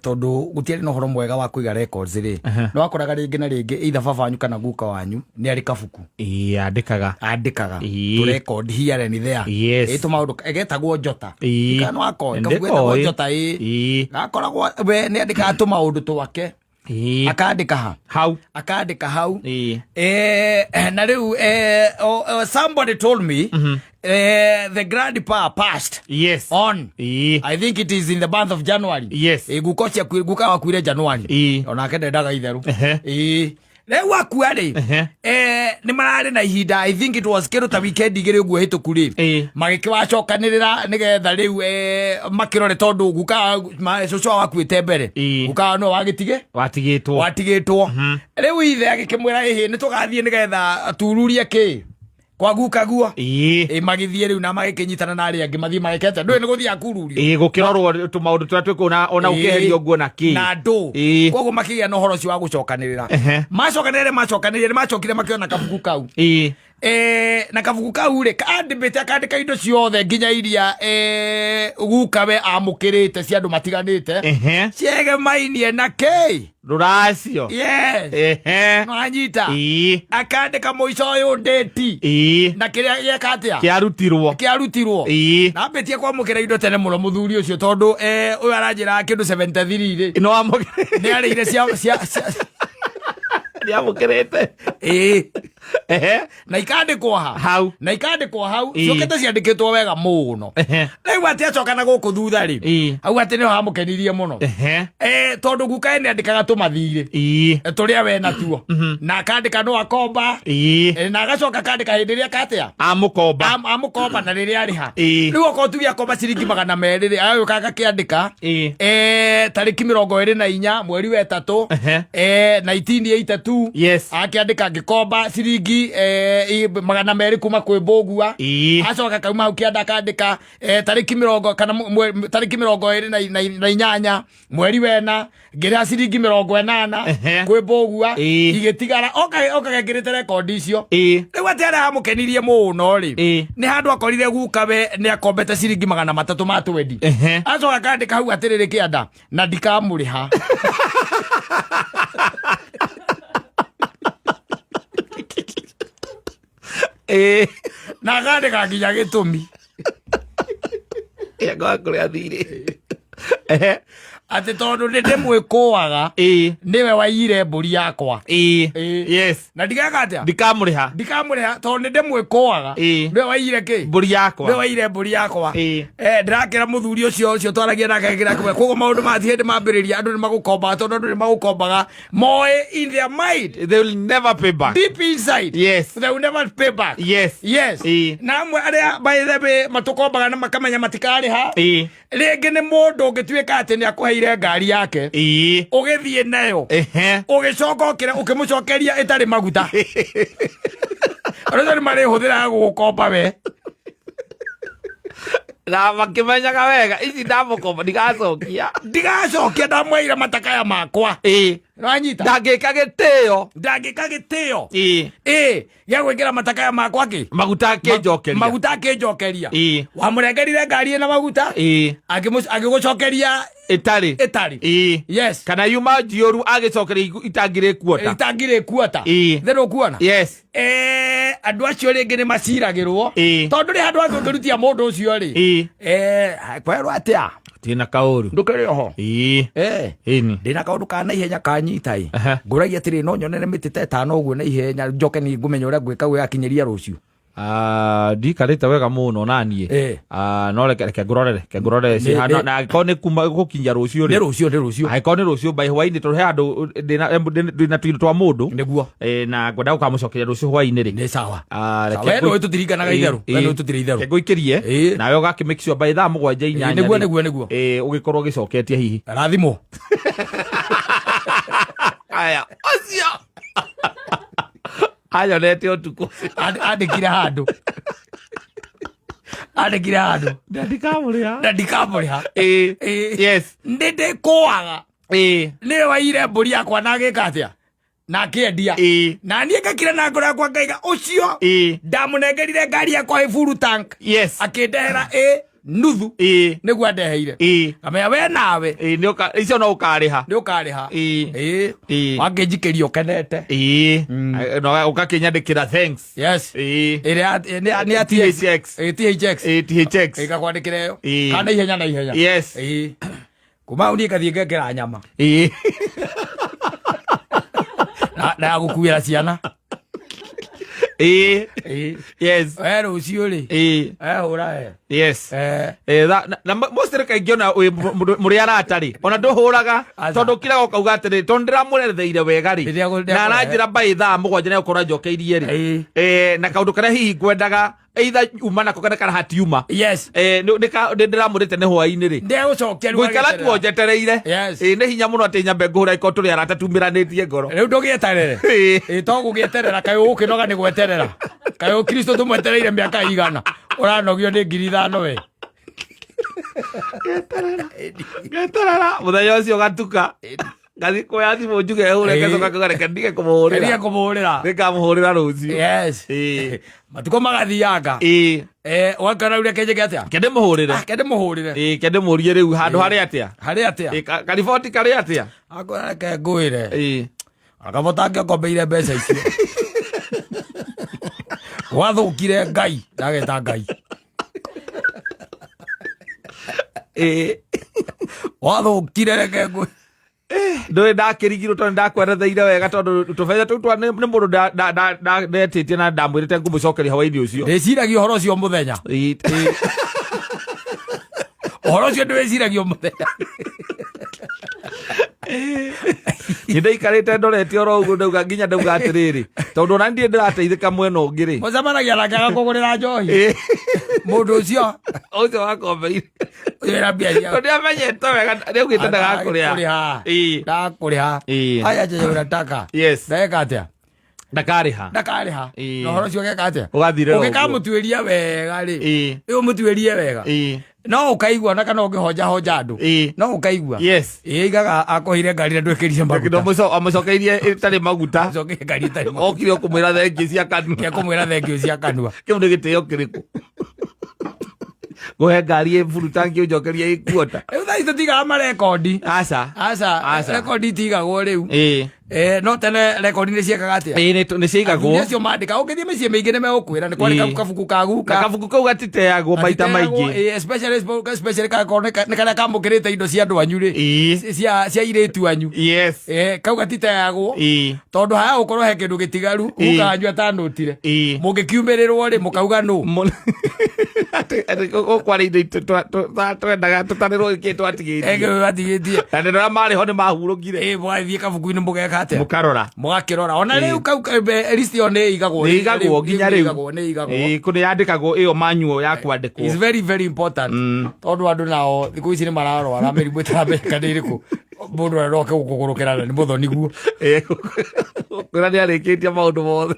tondu gutiari no horo mwega wa kuiga records ri no akoraga ringi na ringi either babanyu kana guka wanyu ni ari kabuku andikaga to record here and there to maundu egetagwo njota kana wako kabuku njota gakoragwo we ni andikaga to maundu twake akandika hau na riu somebody told me the grandpa passed on I think it is in the month of January gukocia gukawa kuire January ona kendaga itheru Lewa wakua ri ni marari na ihinda I think it was kiruta weekend igiri uguo hituku ri magikiwacokanirira nigetha riu makirore tondu guka cucu wakuite mbere guka no watigitwo riu ithe agikimwira hihi ni tugathie nigetha tururie ki kwa guka guo magithie riu na magikinyitana na ari angi mathie magikete ndu ni guthia kururio gukirorwo tu maundu twatwikuna ona ukeherio guo na ki na ndu koguo makigia no horo ci wa gucokanirira macokanirire macokire makiona kabuku kau na kabuku kau ri kandibite akandika indo ciothe nginya iria gukawe amukirite cia andu matiganite ciege mainie na ki ruracio no anyita akandika muico uyu ndeti na kiria yekatia kiarutirwo na betie kwa mukira indo tene muno muthuri ucio tondu uyu aranjira kindu 73 ri no amukire ni ari ire cia amukirite na ikandikwo hau ciokete ciandikitwo wega muno riu ati acokana guku thutha ri au ati niho hamukenirie muno tondu guka ni andikaga tumathiri turia we natuo na akandika no akomba na agacoka akandika hindi ria katia amukomba na riria ariha riu okotugia komba ciringi 200 ri ayokaga kiandika tariki 24 mweri wa 3 1982 akiandika gikomba ciringi 200 kuma kwi Mbogua acoka kauma hau kianda akandika tariki 20 kana tariki 28 mweri wa 4 ngira ciringi 80 kwi Mbogua igitigara okagekirite record icio riu atiara hamukenirie muno ri ni handu akorire gukawe ni akombete ciringi 300 ma 20 acoka akandika hau atiriri kianda na ndikamuriha na gade kaginya gitumi ya kuri athiri ati tondu ndi mwikuaga niwe waire mburi yakwa yes na ndigaga atia ndikamuriha tondu ndi mwikuaga niwe waire ki mburi yakwa niwe waire mburi yakwa ndirakira muthuri ucio twaragia nake ngira kwe kogo maundu mathie ndi mambiriria andu ni magukomba tondu andu ni magukombaga moe in their mind they will never pay back deep inside they will never pay back na amwe aria by the way matukombaga na makamenya matikari ha ringi ni mundu ngituika ati ni akuheire ngari yake ugithie nayo ugicoka ukira ukimucokeria itari maguta arona mari huthira gukomba we na makimenyaga wega ici ndamukomba ndigacokia ndamweira matakaya makwa ranyita ndangika gitio ya gwikira matakaya makwa ki maguta akinjokeria wamurengerire ngari na maguta agigucokeria itari yes kana yuma jioru agicokeria itangire kuota then ukuona andu acio ringi ni maciragirwo tondu ri handu angirutia mundu ucio ri kwerwo atia tina kauru ndukiri oho ndina kaundu kana ihenya kanyitai nguragia atiri no nyonere mitite 5 uguo na ihenya njoke ni ngumenya uria gwika we akinyeria rucio ndikarite wega muno nanie no reke ngorore si hano na kone kuma gukinya rucio ni rucio ai kone rucio by hwaini to he andu ndina twindu twa mundu niguo na ngwenda ukamucokeria rucio hwaini ri ni sawa reke no tutirikanaga itheru no tutiritheru nguikirie nawe ugaki make sure by thaa 7:8 niguo ugikorwo gicoketie hihi rathimo aya ocio ayo lete otuko andikira handu ndikamuriha yes ndinde kuaga ni waire mburi yakwa na gikatia na kiendia na nie ngakira na ngora kwa ngaiga ucio ndamunengerire ngari yakwa ifuru tank yes akindehera nuthu niguo andeheire amenya we nawe icio no ukariha wanginjikiria ukenete no ukakinyandikira thanks yes ni THX ikakwandikira yo kana ihenya na ihenya yes kuma uni kathie ngekera nyama na gukuira ciana yes rucio ri hura yes na mostly kaingiona muri aratari ona nduhuraga tondu kira ukauga atiri tondu ndiramuretheire wega ri na aranjira bai thaa 7 na ukora njokeirie ri na kaundu karia hihi ngwendaga either uma na kokana kana hatiuma yes ndiramurite ne hwaini ri ndegucokia gwikara tuonjetereire ni hinya muno ati nyambe ngura iko turi aratatumiranitie ngoro riu ndugieterere to gugieterera kai ukinoga ni gweterera kai Kristo tumwetereire miaka igana uranogio ni 5,000 we geterera muthenya ucio gatuka gathi kuya thimu njuge hure gacoka kugareka ndige kumuhurira ndikamuhurira rucio yes matuko magathianga wakana ure keje gatia kende muhurire kende murie riu handu hari atia kariboti kari atia akora ke nguire akabotange kombeire mbeca icio wathukire ngai ndageta ngai wathukire reke ngui ndoe ndakirigirwo tondu ndakweretheire wega tondu tubetha tu ni mundu ndetitie na ndamwirite ngumucokeria hawaini ucio ndiciragia uhoro ucio muthenya uhoro ucio ndwiciragia muthenya ndaikarite ndorete oro uguo ndauga nginya ndauga atiriri tondu ona ndie ndirateithika mwena ungi ri mucemanagia nake agakugurira njohi mundu ucio wakombeire wira mbia tondu amenyete wega niaugite ndagakuriha ndakuriha aya jeje unataka ndeka atia ndakariha no horo cio geka atia ugathire ukikamutuiria wega ri umutuirie wega no ukaigua na kana ungihoja andu no ukaigua igaga akohire ngari na ndwekirie maguta amucokeirie itari maguta ngari itari maguta okire kumwira thengi cia kanua kumwira thengi cia kanua kiu ni gitio kiriku gohe ngari burutangi unjokerie ikuota riu thaa ici tigaga marekondi aca rekondi tigagwo riu no tene rekondi ni ciekaga atia ni ciigagwo acio mandika ukithie micii mingi ni megukwira ni kwari kabuku kaguka kabuku kau gatiteagwo maita maingi especially ni kana kamukirite indo cia andu anyu ri cia iritu anyu kau gatiteagwo tondu haya ukorwo he kindu gitigaru ukanyu atanutire mungikiumirirwo ri mukauga nu kwari indo twendaga tutanirwo ki twatigitie na ndira mari ho ni mahurukire mwathie kabuku-ini mugeka atia mugakirora ona riu kau list yo ni igagwo nginya riu kuni yandikagwo iyo manual ya kwandikwo is very very important tondu andu nao thiku ici ni mararwara mirimu itarameka ni iriku mundu aroke gukugurukira ni muthoni guo kwira ni arikitie maundu mothe